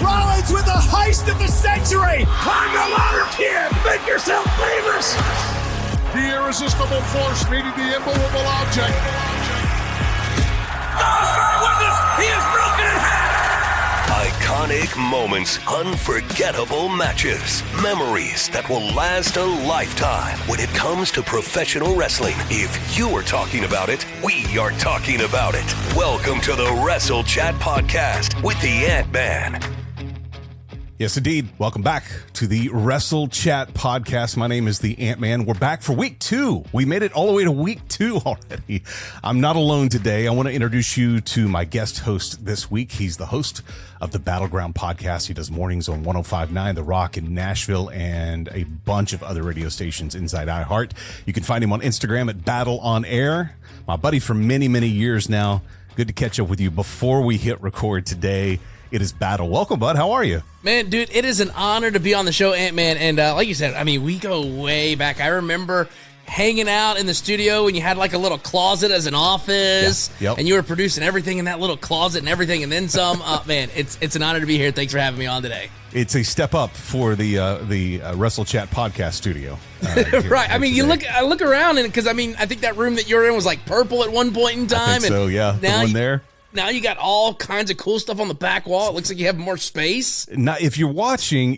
Rollins with the heist of the century. Climb the ladder, kid. Make yourself famous. The irresistible force meeting the immovable object. Witness, he is broken in half. Iconic moments, unforgettable matches, memories that will last a lifetime. When it comes to professional wrestling, if you are talking about it, we are talking about it. Welcome to the Wrestle Chat Podcast with the Ant-Man. Yes, indeed. Welcome back to the Wrestle Chat Podcast. My name is the Ant-Man. We're back for week 2. We made it all the way to week 2 already. I'm not alone today. I want to introduce you to my guest host this week. He's the host of the Battleground Podcast. He does mornings on 105.9 The Rock in Nashville and a bunch of other radio stations inside iHeart. You can find him on Instagram at Battle on Air. My buddy for many, many years now. Good to catch up with you before we hit record today. It is Battle. Welcome, bud. How are you? Man, dude, it is an honor to be on the show, Ant-Man. And like you said, I mean, we go way back. I remember hanging out in the studio when you had like a little closet as an office. Yeah. Yep. And you were producing everything in that little closet and everything and then some. Man, it's an honor to be here. Thanks for having me on today. It's a step up for the Wrestle Chat Podcast studio. Right. I mean, I look around and because I mean, I think that room that you're in was like purple at one point in time. I think so, yeah. The one there. Now you got all kinds of cool stuff on the back wall. It looks like you have more space. Now, if you're watching,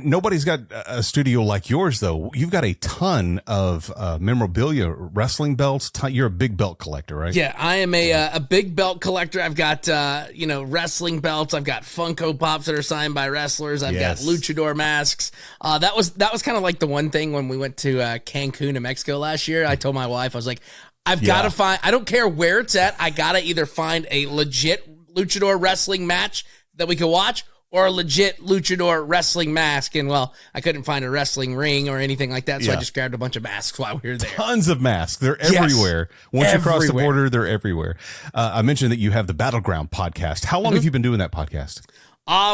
nobody's got a studio like yours, though. You've got a ton of memorabilia, wrestling belts. You're a big belt collector, right? Yeah, I am a big belt collector. I've got wrestling belts. I've got Funko Pops that are signed by wrestlers. I've got luchador masks. That was kind of like the one thing when we went to Cancun in Mexico last year. I told my wife, I was like, I've got to find, I don't care where it's at, I got to either find a legit luchador wrestling match that we could watch or a legit luchador wrestling mask. And, well, I couldn't find a wrestling ring or anything like that, so I just grabbed a bunch of masks while we were there. Tons of masks. They're everywhere. Once you cross the border, they're everywhere. I mentioned that you have the Battleground podcast. How long have you been doing that podcast?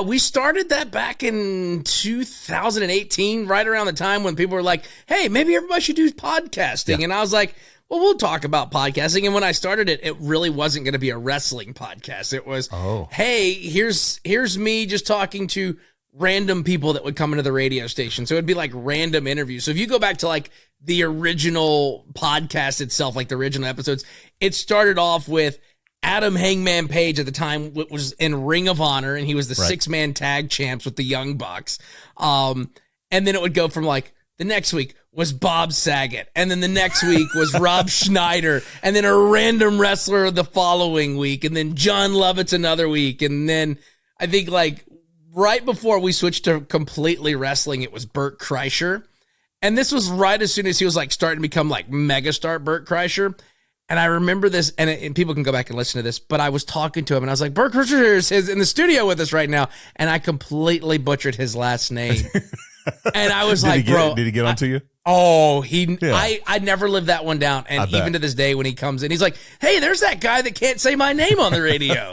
We started that back in 2018, right around the time when people were like, hey, maybe everybody should do podcasting. Yeah. And I was like, well, we'll talk about podcasting. And when I started it, it really wasn't going to be a wrestling podcast. It was, hey, here's me just talking to random people that would come into the radio station. So it'd be like random interviews. So if you go back to like the original podcast itself, like the original episodes, it started off with Adam Hangman Page at the time was in Ring of Honor, and he was the 6-man tag champs with the Young Bucks. And then it would go from like the next week was Bob Saget, and then the next week was Rob Schneider, and then a random wrestler the following week, and then John Lovitz another week, and then I think like right before we switched to completely wrestling, it was Bert Kreischer, and this was right as soon as he was like starting to become like megastar Bert Kreischer. And I remember this, and people can go back and listen to this, but I was talking to him, and I was like, Bert Kreischer is in the studio with us right now, and I completely butchered his last name. And I was like, bro. Did he get onto you? Oh, I never lived that one down. And even to this day, when he comes in, he's like, hey, there's that guy that can't say my name on the radio.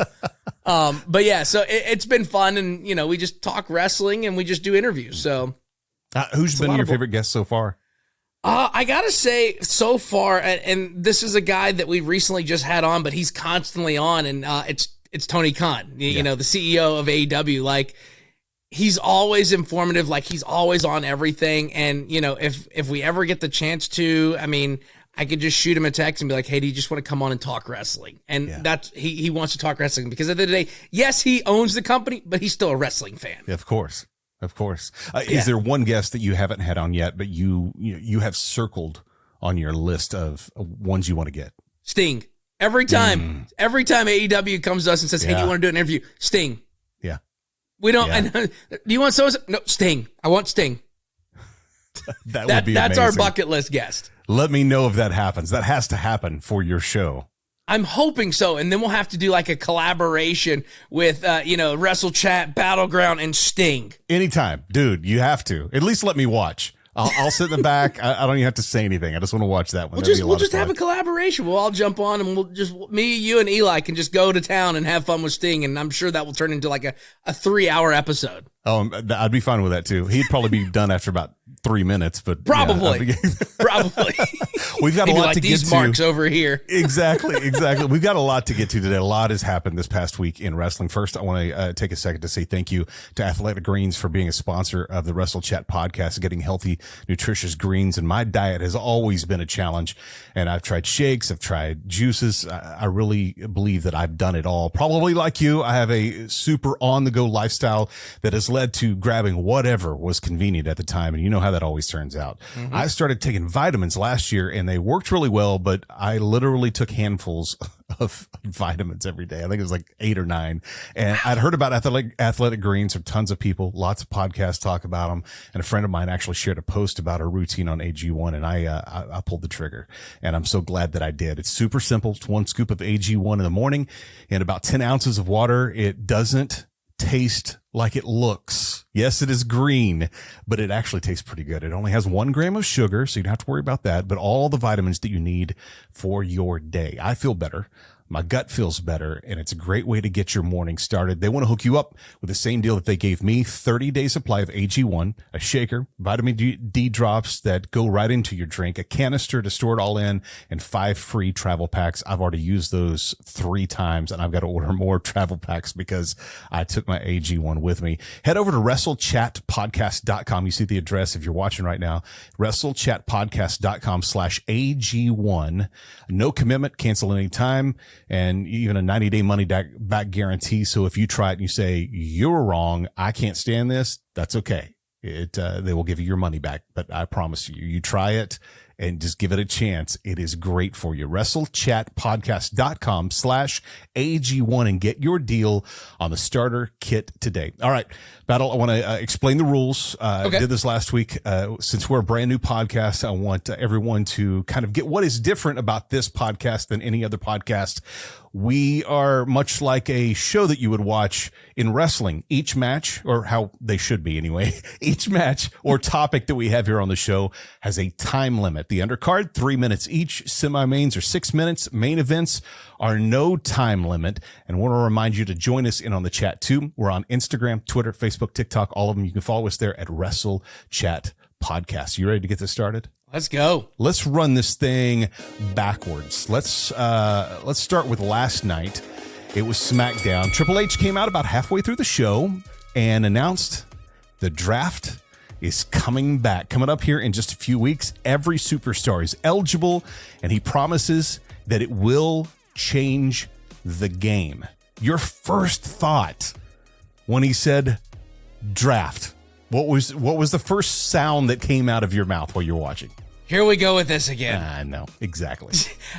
But yeah, so it's been fun. And, we just talk wrestling and we just do interviews. So who's been your favorite guest so far? I got to say so far, and this is a guy that we recently just had on, but he's constantly on. And it's Tony Khan, the CEO of AEW. Like, he's always informative. Like, he's always on everything. And, if we ever get the chance to, I mean, I could just shoot him a text and be like, hey, do you just want to come on and talk wrestling? And that's, he wants to talk wrestling because at the end of the day, yes, he owns the company, but he's still a wrestling fan. Yeah, of course. Of course. Is there one guest that you haven't had on yet, but you have circled on your list of ones you want to get? Sting. Every time AEW comes to us and says, hey, do you want to do an interview? Sting. Yeah. We don't. Do you want so? No, Sting. I want Sting. That would be that's amazing. our bucket list guest. Let me know if that happens. That has to happen for your show. I'm hoping so, and then we'll have to do like a collaboration with, Wrestle Chat, Battleground, and Sting. Anytime, dude. You have to at least let me watch. I'll sit in the back. I don't even have to say anything. I just want to watch that one. We'll just have a collaboration. We'll all jump on, and we'll just me, you, and Eli can just go to town and have fun with Sting, and I'm sure that will turn into like a 3-hour episode. Oh, I'd be fine with that too. He'd probably be done after about 3 minutes, but probably. Yeah, Probably. We've got a lot to get these to. marks over here. Exactly. We've got a lot to get to today. A lot has happened this past week in wrestling. First, I want to take a second to say thank you to Athletic Greens for being a sponsor of the Wrestle Chat podcast, getting healthy, nutritious greens. And my diet has always been a challenge. And I've tried shakes, I've tried juices. I really believe that I've done it all. Probably like you, I have a super on-the-go lifestyle that has led to grabbing whatever was convenient at the time. And you know how that always turns out. Mm-hmm. I started taking vitamins last year and they worked really well, but I literally took handfuls of vitamins every day. I think it was like 8 or 9. And I'd heard about athletic greens from tons of people. Lots of podcasts talk about them. And a friend of mine actually shared a post about her routine on AG1. And I pulled the trigger and I'm so glad that I did. It's super simple. It's 1 scoop of AG1 in the morning and about 10 ounces of water. It doesn't taste like it looks. Yes, it is green, but it actually tastes pretty good. It only has 1 gram of sugar, so you don't have to worry about that, but all the vitamins that you need for your day. I feel better. My gut feels better, and it's a great way to get your morning started. They want to hook you up with the same deal that they gave me, 30-day supply of AG1, a shaker, vitamin D drops that go right into your drink, a canister to store it all in, and 5 free travel packs. I've already used those 3 times, and I've got to order more travel packs because I took my AG1 with me. Head over to WrestleChatPodcast.com. You see the address if you're watching right now, WrestleChatPodcast.com/AG1. No commitment, cancel anytime. And even a 90-day money back guarantee. So if you try it and you say, you're wrong, I can't stand this, that's okay. They will give you your money back. But I promise you, you try it and just give it a chance. It is great for you. WrestleChatPodcast.com/AG1 and get your deal on the starter kit today. All right, Battle, I want to explain the rules. Okay. I did this last week. Since we're a brand new podcast, I want everyone to kind of get what is different about this podcast than any other podcast. We are much like a show that you would watch in wrestling. Each match, or how they should be anyway, each match or topic that we have here on the show has a time limit. The undercard, 3 minutes each. Semi-mains are 6 minutes. Main events are no time limit. And I want to remind you to join us in on the chat too. We're on Instagram, Twitter, Facebook, TikTok, all of them. You can follow us there at Wrestle Chat Podcast. You ready to get this started? Let's go. Let's run this thing backwards. Let's start with last night. It was SmackDown. Triple H came out about halfway through the show and announced the draft is coming back. Coming up here in just a few weeks, every superstar is eligible, and he promises that it will change the game. Your first thought when he said draft, what was the first sound that came out of your mouth while you were watching? Here we go with this again. I know, exactly.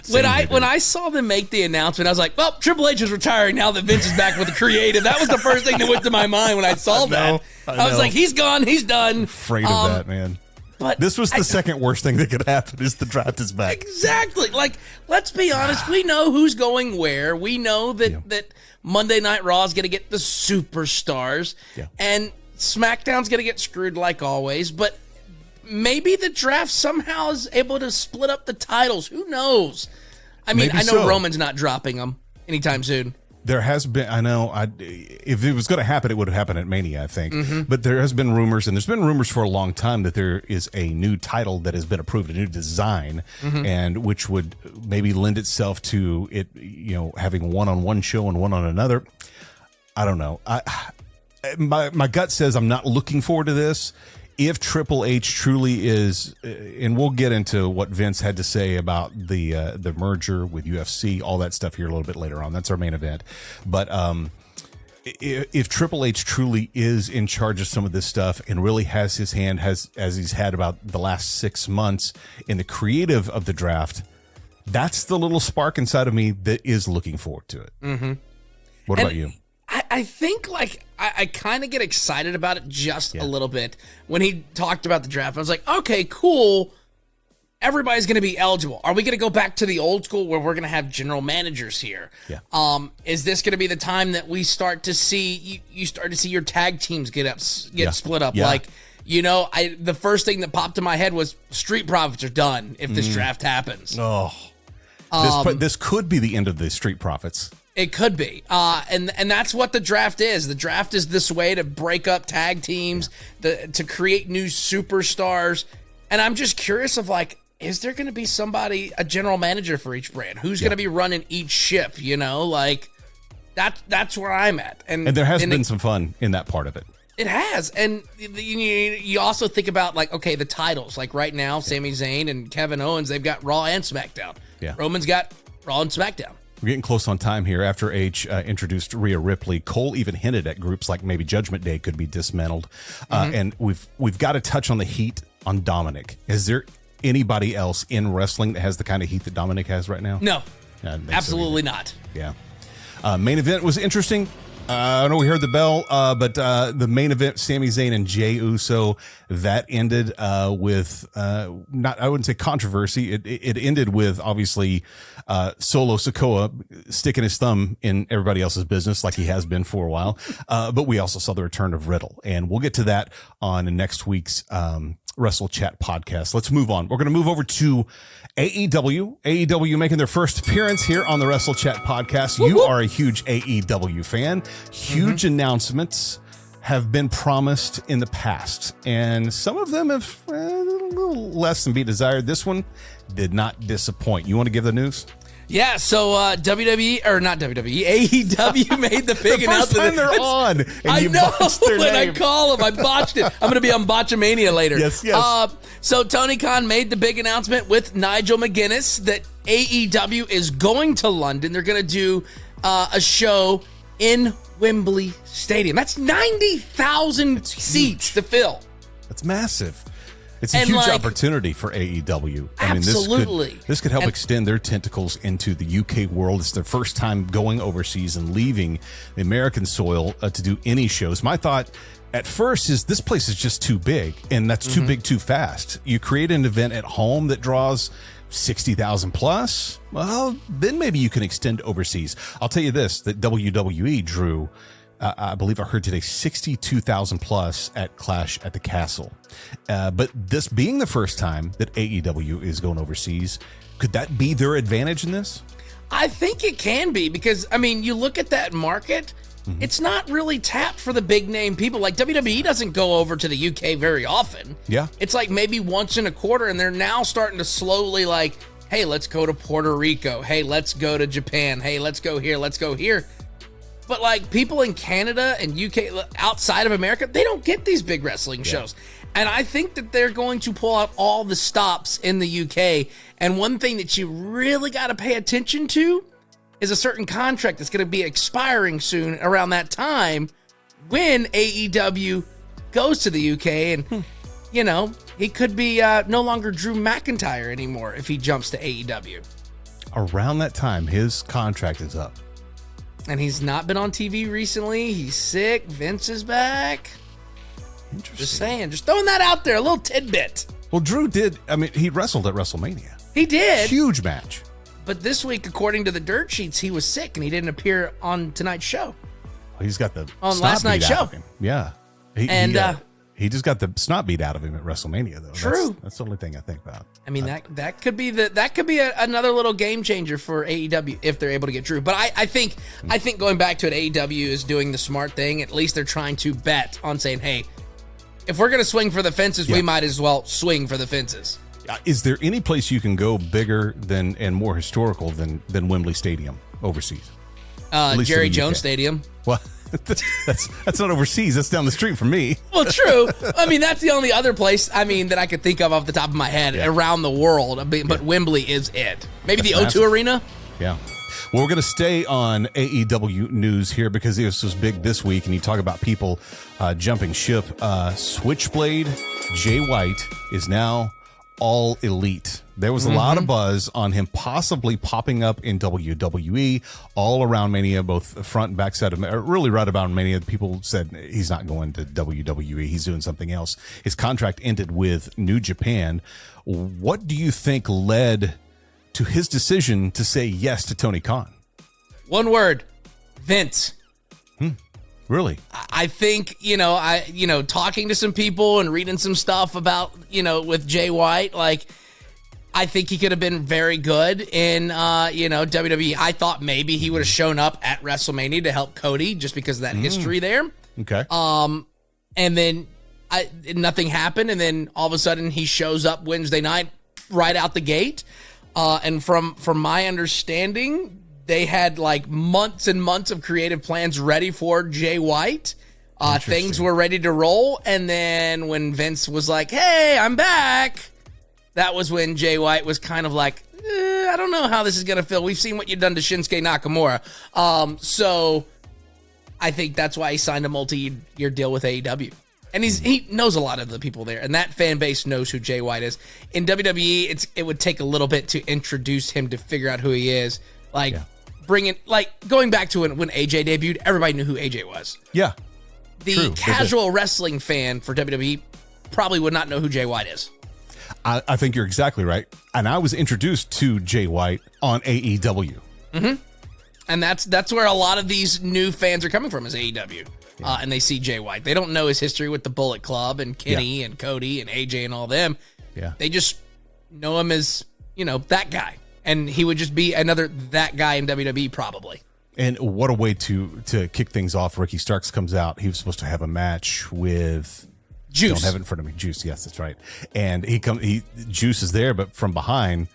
When I saw them make the announcement, I was like, well, Triple H is retiring now that Vince is back with the creative. That was the first thing that went to my mind when I saw that. I was like, he's gone, he's done. Afraid of that, man. But this was the second worst thing that could happen is the draft is back. Exactly. Like, let's be honest. We know who's going where. We know that Monday Night Raw is going to get the superstars. Yeah. And SmackDown's going to get screwed like always. But maybe the draft somehow is able to split up the titles. Who knows? I mean, I know Roman's not dropping them anytime soon. There has been, if it was going to happen, it would have happened at Mania, I think. Mm-hmm. But there has been rumors, and there's been rumors for a long time that there is a new title that has been approved, a new design, and which would maybe lend itself to it, having one on one show and one on another. I don't know. My gut says I'm not looking forward to this. If Triple H truly is, and we'll get into what Vince had to say about the merger with UFC, all that stuff here a little bit later on. That's our main event. But if Triple H truly is in charge of some of this stuff and really has his hand, as he's had about the last 6 months in the creative of the draft, that's the little spark inside of me that is looking forward to it. Mm-hmm. What about you? I think I kind of get excited about it just a little bit. When he talked about the draft, I was like, okay, cool. Everybody's going to be eligible. Are we going to go back to the old school where we're going to have general managers here? Yeah. Is this going to be the time that we start to see you start to see your tag teams get split up? Yeah. Like, the first thing that popped in my head was Street Profits are done if this draft happens. Oh. This could be the end of the Street Profits. It could be. And that's what the draft is. The draft is this way to break up tag teams, to create new superstars. And I'm just curious of like, is there going to be somebody, a general manager for each brand? Who's going to be running each ship, you know? Like, that's where I'm at. And there has been some fun in that part of it. It has. And you also think about, like, okay, the titles. Like right now, Sami Zayn and Kevin Owens, they've got Raw and SmackDown. Yeah. Roman's got Raw and SmackDown. We're getting close on time here. After H introduced Rhea Ripley, Cole even hinted at groups like maybe Judgment Day could be dismantled. And we've got to touch on the heat on Dominic. Is there anybody else in wrestling that has the kind of heat that Dominic has right now? No, absolutely not. Yeah. Main event was interesting. I know we heard the bell, but the main event, Sami Zayn and Jey Uso, that ended with I wouldn't say controversy. It ended with obviously Solo Sikoa sticking his thumb in everybody else's business like he has been for a while. But we also saw the return of Riddle, and we'll get to that on next week's Wrestle Chat podcast. Let's move on. We're going to move over to AEW. AEW making their first appearance here on the Wrestle Chat podcast. You are a huge AEW fan. Huge announcements have been promised in the past, and some of them have a little less than be desired. This one did not disappoint. You want to give the news? Yeah, so WWE, or not WWE, AEW made the big the first announcement. time they're on, and I you know, botched their when name. I call them, I botched it. I'm going to be on Botchamania later. Yes. So Tony Khan made the big announcement with Nigel McGuinness that AEW is going to London. They're going to do a show in Wembley Stadium. That's 90,000 seats to fill. That's massive. It's a huge opportunity for AEW. Absolutely. I mean, this could help extend their tentacles into the UK world. It's their first time going overseas and leaving the American soil to do any shows. My thought at first is this place is just too big, and that's too big too fast. You create an event at home that draws 60,000 plus, well, then maybe you can extend overseas. I'll tell you this, that WWE drew, I believe I heard today, 62,000 plus at Clash at the Castle. But this being the first time that AEW is going overseas, could that be their advantage in this? I think it can be because, I mean, you look at that market, it's not really tapped for the big name people. Like WWE doesn't go over to the UK very often. Yeah. It's like maybe once in a quarter, and they're now starting to slowly like, hey, let's go to Puerto Rico. Hey, let's go to Japan. Hey, let's go here. Let's go here. But like people in Canada and UK outside of America, they don't get these big wrestling shows. And I think that they're going to pull out all the stops in the UK. And one thing that you really got to pay attention to is a certain contract that's going to be expiring soon around that time when AEW goes to the UK. And, you know, he could be no longer Drew McIntyre anymore if he jumps to AEW. Around that time, his contract is up. And he's not been on TV recently. He's sick. Vince is back. Interesting. Just saying. Just throwing that out there. A little tidbit. Well, Drew did. I mean, he wrestled at WrestleMania. He did. Huge match. But this week, according to the dirt sheets, he was sick and he didn't appear on tonight's show. He's got the on snot last night's beat out show. of him. Yeah. He just got the snot beat out of him at WrestleMania, though. True. That's the only thing I think about. I mean, that could be another little game changer for AEW if they're able to get Drew. But I think going back to it, AEW is doing the smart thing. At least they're trying to bet on saying, hey, if we're going to swing for the fences, we might as well swing for the fences. Is there any place you can go bigger than and more historical than Wembley Stadium overseas? Jerry Jones Stadium. Well, that's not overseas. That's down the street from me. Well, true. I mean, that's the only other place, that I could think of off the top of my head around the world. But Wembley is it. Maybe that's the O2 massive. Arena? Yeah. Well, we're going to stay on AEW news here because this was big this week, and you talk about people jumping ship. Switchblade Jay White is now All Elite. There was a lot of buzz on him possibly popping up in WWE all around Mania, both front and backside of really right about Mania. People said he's not going to WWE. He's doing something else. His contract ended with New Japan. What do you think led to his decision to say yes to Tony Khan? One word, Vince. Really? I think, talking to some people and reading some stuff about, with Jay White, like I think he could have been very good in, WWE. I thought maybe he would have shown up at WrestleMania to help Cody just because of that history there. Okay. And then nothing happened. And then all of a sudden he shows up Wednesday night right out the gate. And from my understanding, they had like months and months of creative plans ready for Jay White. Things were ready to roll. And then when Vince was like, hey, I'm back, that was when Jay White was kind of like, I don't know how this is going to feel. We've seen what you've done to Shinsuke Nakamura. So I think that's why he signed a multi-year deal with AEW. And he knows a lot of the people there, and that fan base knows who Jay White is. In WWE, it would take a little bit to introduce him to figure out who he is. Going back to when AJ debuted, everybody knew who AJ was. Yeah. The casual wrestling fan for WWE probably would not know who Jay White is. I think you're exactly right. And I was introduced to Jay White on AEW. Mm-hmm. And that's where a lot of these new fans are coming from, is AEW. Yeah. And they see Jay White. They don't know his history with the Bullet Club and Kenny and Cody and AJ and all them. Yeah. They just know him as, that guy. And he would just be another that guy in WWE probably. And what a way to kick things off. Ricky Starks comes out. He was supposed to have a match with Juice. Don't have it in front of me. Juice, yes, that's right. And Juice is there, but from behind,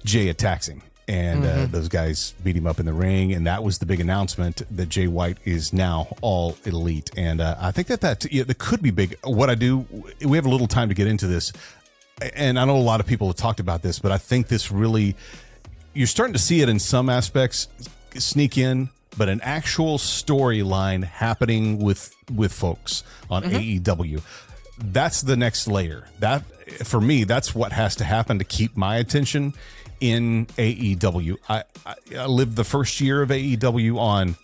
Jay attacks him. And those guys beat him up in the ring. And that was the big announcement that Jay White is now all elite. And I think that could be big. What I do, we have a little time to get into this. And I know a lot of people have talked about this, but I think this really, you're starting to see it in some aspects sneak in, but an actual storyline happening with folks on AEW. That's the next layer. That, for me, that's what has to happen to keep my attention in AEW. I lived the first year of AEW on,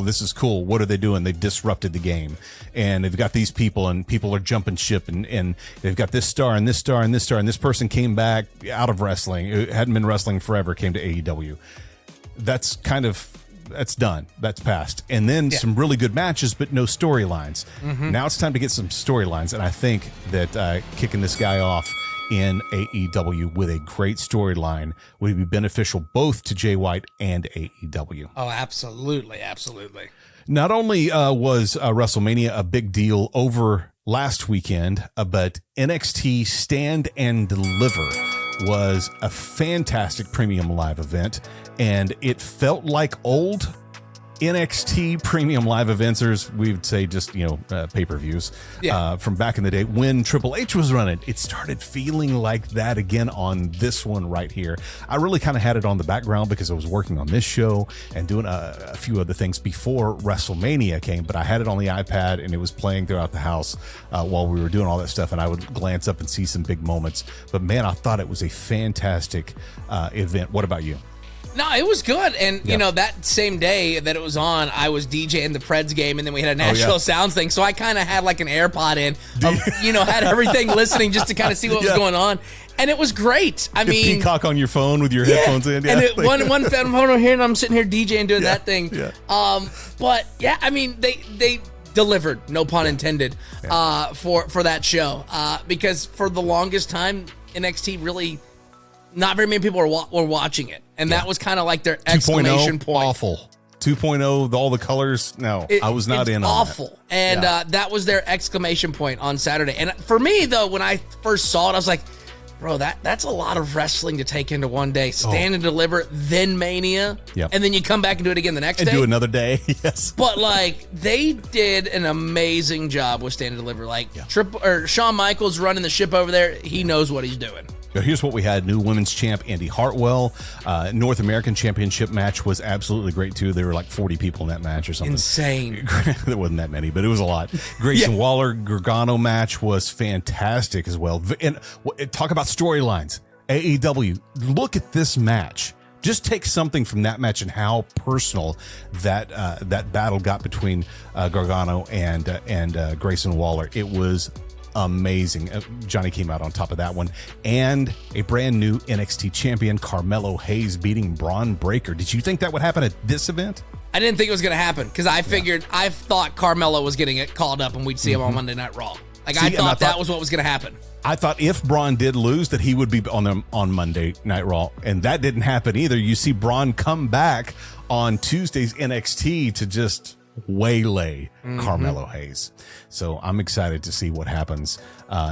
this is cool. What are they doing? They've disrupted the game. And they've got these people, and people are jumping ship, and they've got this star and this star and this star, and this person came back out of wrestling. It hadn't been wrestling forever, came to AEW. That's done. That's passed. And then some really good matches, but no storylines. Now it's time to get some storylines. And I think that kicking this guy off in AEW with a great storyline would be beneficial both to Jay White and AEW. Oh, absolutely. Absolutely. Not only was WrestleMania a big deal over last weekend, but NXT Stand and Deliver was a fantastic premium live event, and it felt like old NXT premium live events, or we would say just, pay-per-views from back in the day when Triple H was running. It started feeling like that again on this one right here. I really kind of had it on the background because I was working on this show and doing a few other things before WrestleMania came, but I had it on the iPad and it was playing throughout the house while we were doing all that stuff, and I would glance up and see some big moments. But man, I thought it was a fantastic event. What about you? No, it was good. And, that same day that it was on, I was DJing the Preds game, and then we had a Nashville Sounds thing. So I kind of had like an AirPod in, had everything listening just to kind of see what was going on. And it was great. I mean, peacock on your phone with your headphones in. Yeah. And one phone over here, and I'm sitting here DJing doing that thing. Yeah. But yeah, I mean, they delivered, no pun intended, for that show. Because for the longest time, NXT really, not very many people were watching it. And that was kind of like their exclamation point. Awful. 2.0, all the colors. No, I was not in on awful. And that was their exclamation point on Saturday. And for me, though, when I first saw it, I was like, bro, that's a lot of wrestling to take into one day. Stand and Deliver, then Mania. Yep. And then you come back and do it again the next day. And do another day, yes. But, they did an amazing job with Stand and Deliver. Shawn Michaels running the ship over there. He knows what he's doing. Here's what we had. New women's champ Andy Hartwell. North American championship match was absolutely great, too. There were like 40 people in that match or something. Insane. There wasn't that many, but it was a lot. Grayson Waller Gargano match was fantastic as well. And talk about storylines. AEW, look at this match. Just take something from that match and how personal that battle got between Gargano and Grayson Waller. It was amazing. Johnny came out on top of that one. And a brand new NXT champion, Carmelo Hayes, beating Braun Breaker. Did you think that would happen at this event? I didn't think it was going to happen because I thought Carmelo was getting it called up and we'd see him on Monday Night Raw. Like, I thought that was what was going to happen. I thought if Braun did lose, that he would be on Monday Night Raw, and that didn't happen either. You see Braun come back on Tuesday's NXT to just waylay Carmelo Hayes. So I'm excited to see what happens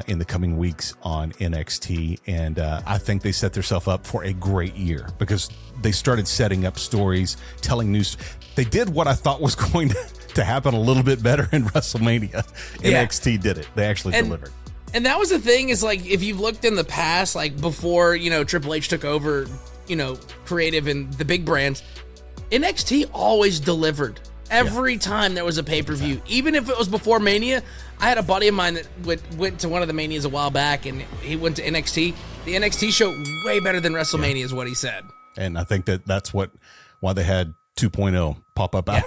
in the coming weeks on NXT, and I think they set themselves up for a great year because they started setting up stories, telling news. They did what I thought was going to happen a little bit better in WrestleMania. Yeah. NXT did it. They actually delivered. And that was the thing is, like, if you've looked in the past, like before, Triple H took over, creative and the big brands, NXT always delivered. Every time there was a pay-per-view, even if it was before Mania. I had a buddy of mine that went to one of the Manias a while back, and he went to NXT. The NXT show way better than WrestleMania is what he said. And I think that's why they had 2.0 pop up out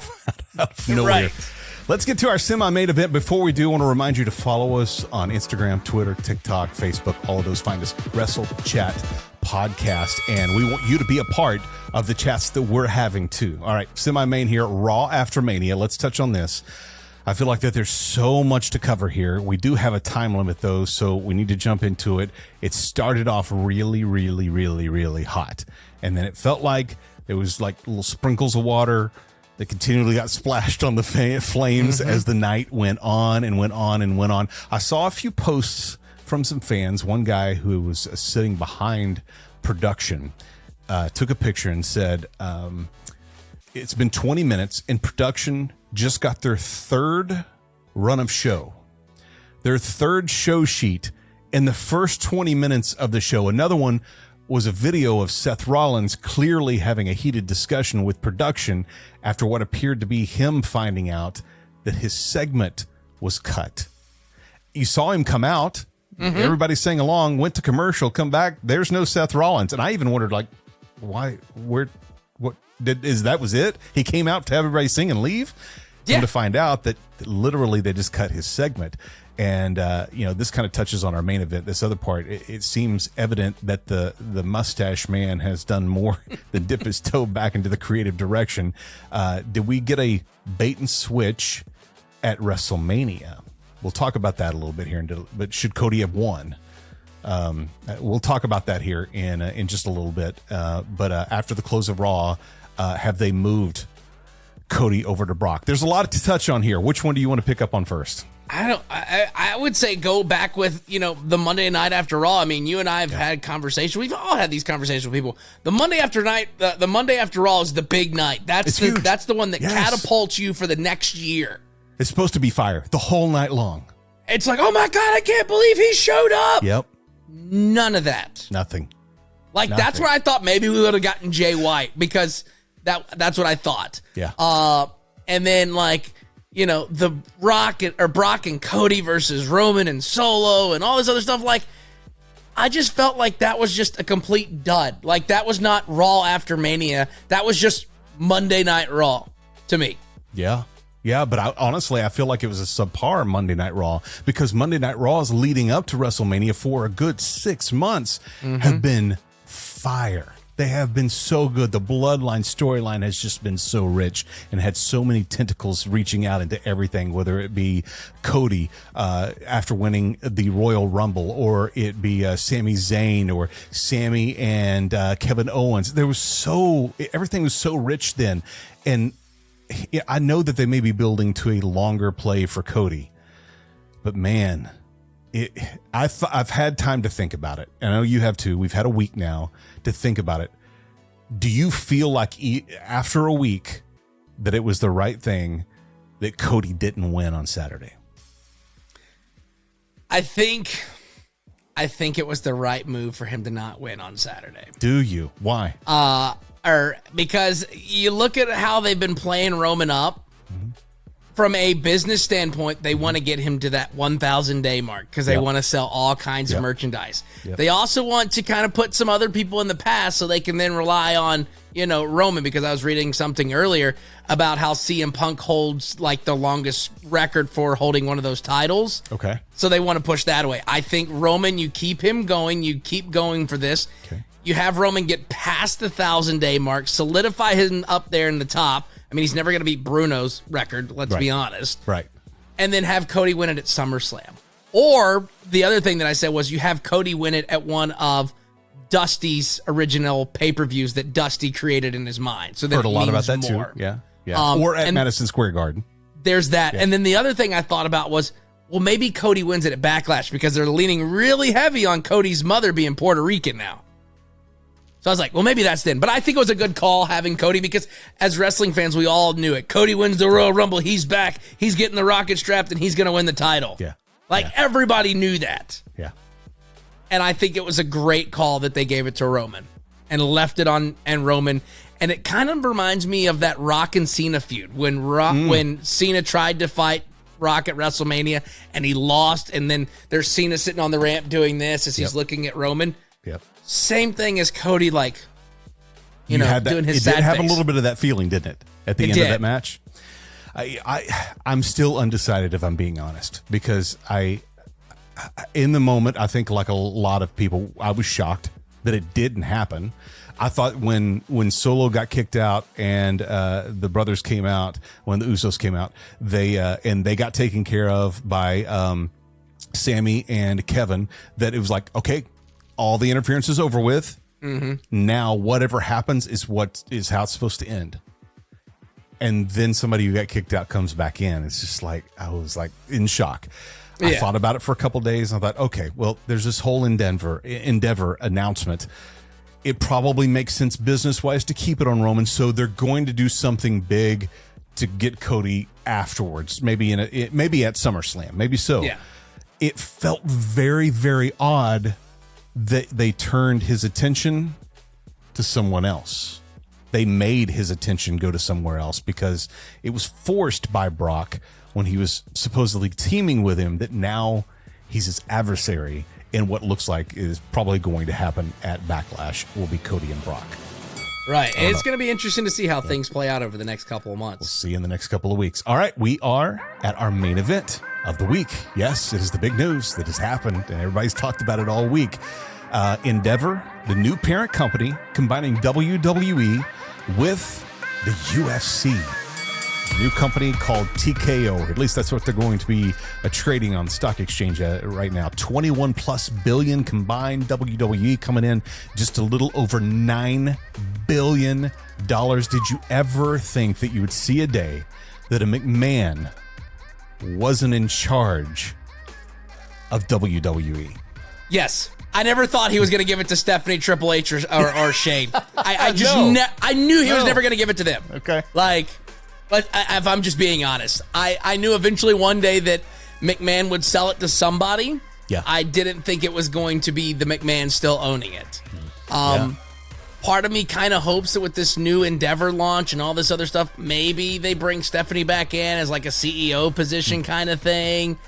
of nowhere. Right. Let's get to our semi-main event. Before we do, I want to remind you to follow us on Instagram, Twitter, TikTok, Facebook, all of those. Find us, Wrestle Chat Podcast, and we want you to be a part of the chats that we're having too. All right, semi-main here, Raw after Mania. Let's touch on this. I feel like that there's so much to cover here. We do have a time limit though, so we need to jump into it. It started off really, really, really, really hot, and then it felt like there was like little sprinkles of water that continually got splashed on the flames as the night went on and went on and went on. I saw a few posts from some fans. One guy who was sitting behind production took a picture and said, it's been 20 minutes and production just got their third run of show. Their third show sheet in the first 20 minutes of the show. Another one was a video of Seth Rollins clearly having a heated discussion with production after what appeared to be him finding out that his segment was cut. You saw him come out. Everybody sang along, went to commercial, come back. There's no Seth Rollins. And I even wondered, like, why, where, what that was it? He came out to have everybody sing and leave? Yeah. To find out that literally they just cut his segment. And, this kind of touches on our main event. This other part, it seems evident that the mustache man has done more than dip his toe back into the creative direction. Did we get a bait and switch at WrestleMania? We'll talk about that a little bit here. But should Cody have won? We'll talk about that here in just a little bit. But after the close of Raw, have they moved Cody over to Brock? There's a lot to touch on here. Which one do you want to pick up on first? I would say go back with, the Monday night after Raw. I mean, you and I have had conversations. We've all had these conversations with people. The Monday after Raw is the big night. That's the one that catapults you for the next year. It's supposed to be fire the whole night long. It's like, oh my God, I can't believe he showed up. Yep. None of that. Nothing. That's where I thought maybe we would have gotten Jay White, because that's what I thought. Yeah. And then the Brock and Cody versus Roman and Solo and all this other stuff. Like, I just felt like that was just a complete dud. Like, that was not Raw after Mania. That was just Monday Night Raw to me. Yeah. Yeah, but honestly, I feel like it was a subpar Monday Night Raw, because Monday Night Raws leading up to WrestleMania for a good 6 months have been fire. They have been so good. The Bloodline storyline has just been so rich and had so many tentacles reaching out into everything, whether it be Cody after winning the Royal Rumble, or it be Sami Zayn, or Sami and Kevin Owens. Everything was so rich then. And I know that they may be building to a longer play for Cody, but man, I've had time to think about it. And I know you have too. We've had a week now to think about it. Do you feel like after a week that it was the right thing that Cody didn't win on Saturday? I think it was the right move for him to not win on Saturday. Do you? Why? Because you look at how they've been playing Roman up. From a business standpoint, they want to get him to that 1,000 day mark because they want to sell all kinds of merchandise. They also want to kind of put some other people in the past so they can then rely on, Roman, because I was reading something earlier about how CM Punk holds like the longest record for holding one of those titles. Okay. So they want to push that away. I think Roman, you keep him going. You keep going for this. Okay. You have Roman get past the 1,000 day mark, solidify him up there in the top. I mean, he's never going to beat Bruno's record, let's be honest. Right. And then have Cody win it at SummerSlam. Or the other thing that I said was you have Cody win it at one of Dusty's original pay-per-views that Dusty created in his mind. So that heard a lot about that more. too. Yeah. Or at Madison Square Garden. There's that. Yeah. And then the other thing I thought about was, well, maybe Cody wins it at Backlash because they're leaning really heavy on Cody's mother being Puerto Rican now. So I was like, well, maybe that's then. But I think it was a good call having Cody because as wrestling fans, we all knew it. Cody wins the Royal Rumble. He's back. He's getting the rocket strapped, and he's going to win the title. Yeah. Everybody knew that. Yeah. And I think it was a great call that they gave it to Roman and left it on and Roman. And it kind of reminds me of that Rock and Cena feud when Cena tried to fight Rock at WrestleMania and he lost. And then there's Cena sitting on the ramp doing this as he's looking at Roman. Yep. Same thing as Cody, doing his sad face. It did have a little bit of that feeling, didn't it? At the end of that match. I'm still undecided if I'm being honest because in the moment, I think like a lot of people, I was shocked that it didn't happen. I thought when Solo got kicked out and the brothers came out, when the Usos came out, they got taken care of by Sammy and Kevin, that it was like, okay, all the interference is over with. Mm-hmm. Now whatever happens is how it's supposed to end. And then somebody who got kicked out comes back in. It's just like, I was like in shock. I thought about it for a couple of days and I thought, okay, well, there's this whole Endeavor announcement. It probably makes sense business-wise to keep it on Roman, so they're going to do something big to get Cody afterwards, maybe maybe at SummerSlam, maybe so. Yeah. It felt very, very odd that they turned his attention to someone else. They made his attention go to somewhere else because it was forced by Brock when he was supposedly teaming with him that now he's his adversary. And what looks like is probably going to happen at Backlash will be Cody and Brock. Right. And it's going to be interesting to see how things play out over the next couple of months. We'll see in the next couple of weeks. All right. We are at our main event of the week. Yes, it is the big news that has happened, and everybody's talked about it all week. Endeavor, the new parent company, combining WWE with the UFC. New company called TKO. At least that's what they're going to be trading on the stock exchange right now. 21 plus billion combined. WWE coming in just a little over $9 billion. Did you ever think that you would see a day that a McMahon wasn't in charge of WWE? Yes. I never thought he was going to give it to Stephanie, Triple H, or Shane. I knew he was never going to give it to them. Okay. But if I'm just being honest, I knew eventually one day that McMahon would sell it to somebody. Yeah. I didn't think it was going to be the McMahon still owning it. Part of me kind of hopes that with this new Endeavor launch and all this other stuff, maybe they bring Stephanie back in as like a CEO position kind of thing.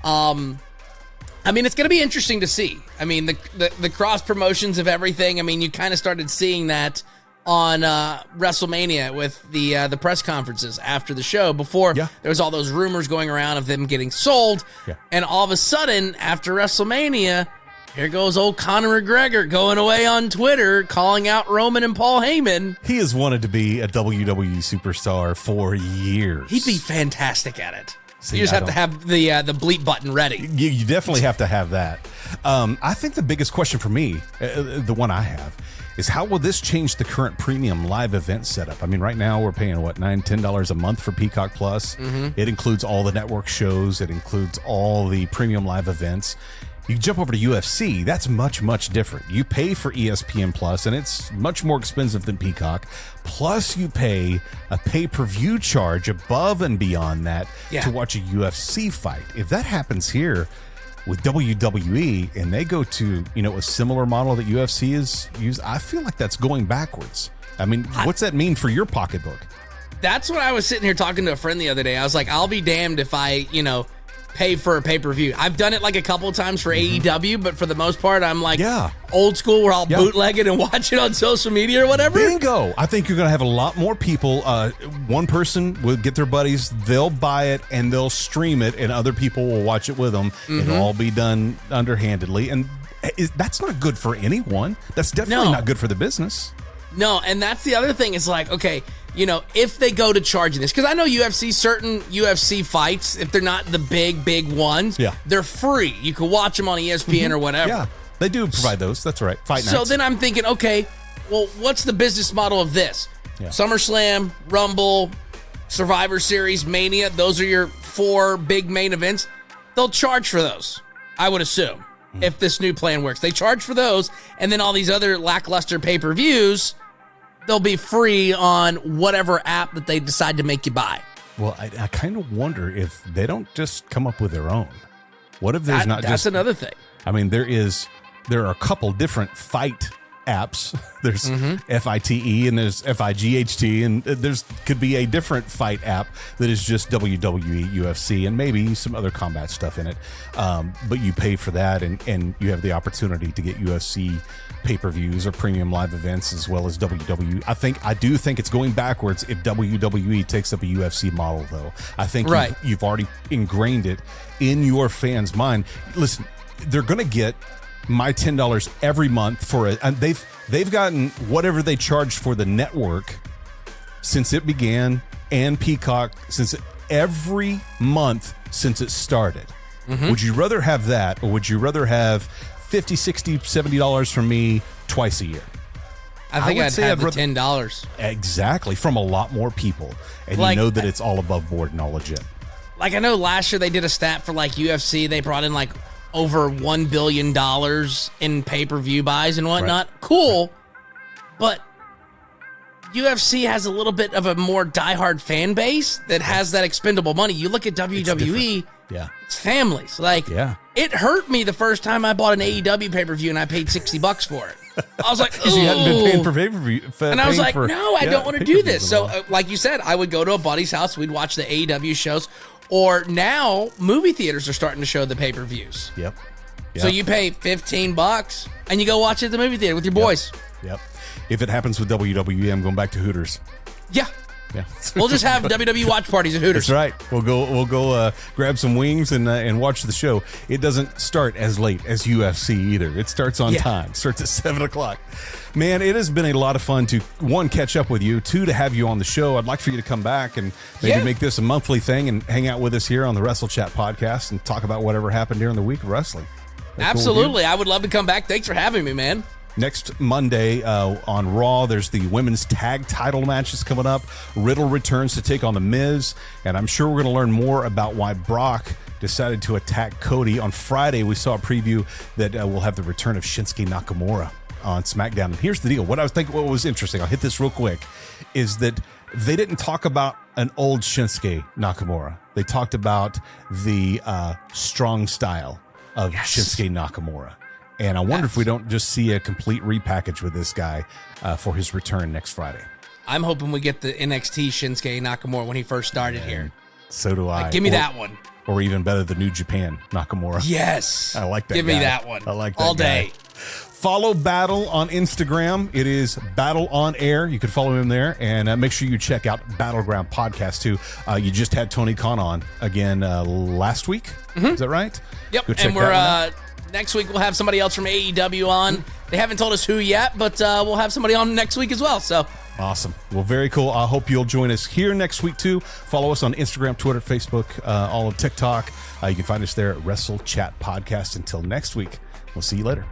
I mean, it's going to be interesting to see. I mean, the cross promotions of everything. I mean, you kind of started seeing that on WrestleMania with the press conferences after the show. Before there was all those rumors going around of them getting sold, and all of a sudden after WrestleMania, here goes old Conor McGregor going away on Twitter calling out Roman and Paul Heyman. He has wanted to be a WWE superstar for years. He'd be fantastic at it. You just have to have the bleep button ready. You definitely have to have that. I think the biggest question for me, the one I have, is how will this change the current premium live event setup? I mean, right now we're paying, $9, $10 a month for Peacock Plus. Mm-hmm. It includes all the network shows. It includes all the premium live events. You jump over to UFC, that's much, much different. You pay for ESPN Plus, and it's much more expensive than Peacock. Plus, you pay a pay-per-view charge above and beyond that to watch a UFC fight. If that happens here with WWE and they go to, a similar model that UFC is used, I feel like that's going backwards. I mean, what's that mean for your pocketbook? That's what I was sitting here talking to a friend the other day. I was like, I'll be damned if I, pay for a pay-per-view. I've done it like a couple of times for AEW, but for the most part, I'm like old school where I'll bootleg it and watch it on social media or whatever. Bingo! I think you're going to have a lot more people. One person will get their buddies, they'll buy it, and they'll stream it, and other people will watch it with them. Mm-hmm. It'll all be done underhandedly, and that's not good for anyone. That's definitely not good for the business. No, and that's the other thing. It's like, okay, if they go to charging this, because I know certain UFC fights, if they're not the big ones, they're free. You can watch them on ESPN or whatever. Yeah, they do provide those. That's right. Fight nights. So then I'm thinking, okay, well, what's the business model of this? Yeah. SummerSlam, Rumble, Survivor Series, Mania, those are your 4 big main events. They'll charge for those, I would assume, if this new plan works. They charge for those, and then all these other lackluster pay-per-views, they'll be free on whatever app that they decide to make you buy. Well, I kind of wonder if they don't just come up with their own. What if there's That's another thing. I mean, there are a couple different fight apps. There's FITE and there's FIGHT, and there's could be a different fight app that is just WWE, UFC, and maybe some other combat stuff in it. But you pay for that, and you have the opportunity to get UFC pay-per-views or premium live events as well as WWE. I do think it's going backwards if WWE takes up a UFC model, though. I think you've already ingrained it in your fans' mind. Listen, they're going to get my $10 every month and they've gotten whatever they charged for the network since it began, and Peacock every month since it started. Would you rather have that, or would you rather have $50, $60, $70 from me twice a year? I think I'd have the $10. Exactly, from a lot more people, and you know that it's all above board and all legit. Like, I know last year they did a stat for UFC, they brought in over $1 billion in pay-per-view buys and whatnot. Right. Cool. But UFC has a little bit of a more diehard fan base that has that expendable money. You look at WWE, it's families. It hurt me the first time I bought an AEW pay-per-view and I paid $60 for it. I was like, because you hadn't been paying for pay-per-view. And I was like, no, I don't want to do this. So, like you said, I would go to a buddy's house. We'd watch the AEW shows. Or now, movie theaters are starting to show the pay-per-views. Yep. So you pay $15 and you go watch it at the movie theater with your boys. Yep. If it happens with WWE, I'm going back to Hooters. Yeah. We'll just have WWE watch parties at Hooters. That's right. We'll go grab some wings and watch the show. It doesn't start as late as UFC either. It starts on time. It starts at 7:00. Man, it has been a lot of fun to, 1, catch up with you, 2, to have you on the show. I'd like for you to come back and maybe make this a monthly thing and hang out with us here on the Wrestle Chat podcast and talk about whatever happened during the week of wrestling. Absolutely. Cool, I would love to come back. Thanks for having me, man. Next Monday on Raw, there's the women's tag title matches coming up. Riddle returns to take on The Miz, and I'm sure we're going to learn more about why Brock decided to attack Cody. On Friday, we saw a preview that we'll have the return of Shinsuke Nakamura on SmackDown. And here's the deal. What was interesting, I'll hit this real quick, is that they didn't talk about an old Shinsuke Nakamura. They talked about the strong style of Shinsuke Nakamura. And I wonder if we don't just see a complete repackage with this guy for his return next Friday. I'm hoping we get the NXT Shinsuke Nakamura when he first started here. So do I. Give me that one. Or even better, the New Japan Nakamura. Yes. I like that Give guy. me that one. I like that all guy. day. Follow Battle on Instagram. It is Battle on Air. You can follow him there. And make sure you check out Battleground Podcast, too. You just had Tony Khan on again last week. Is that right? Yep. And we're... next week, we'll have somebody else from AEW on. They haven't told us who yet, but we'll have somebody on next week as well. So awesome. Well, very cool. I hope you'll join us here next week, too. Follow us on Instagram, Twitter, Facebook, all of TikTok. You can find us there at Wrestle Chat Podcast. Until next week, we'll see you later.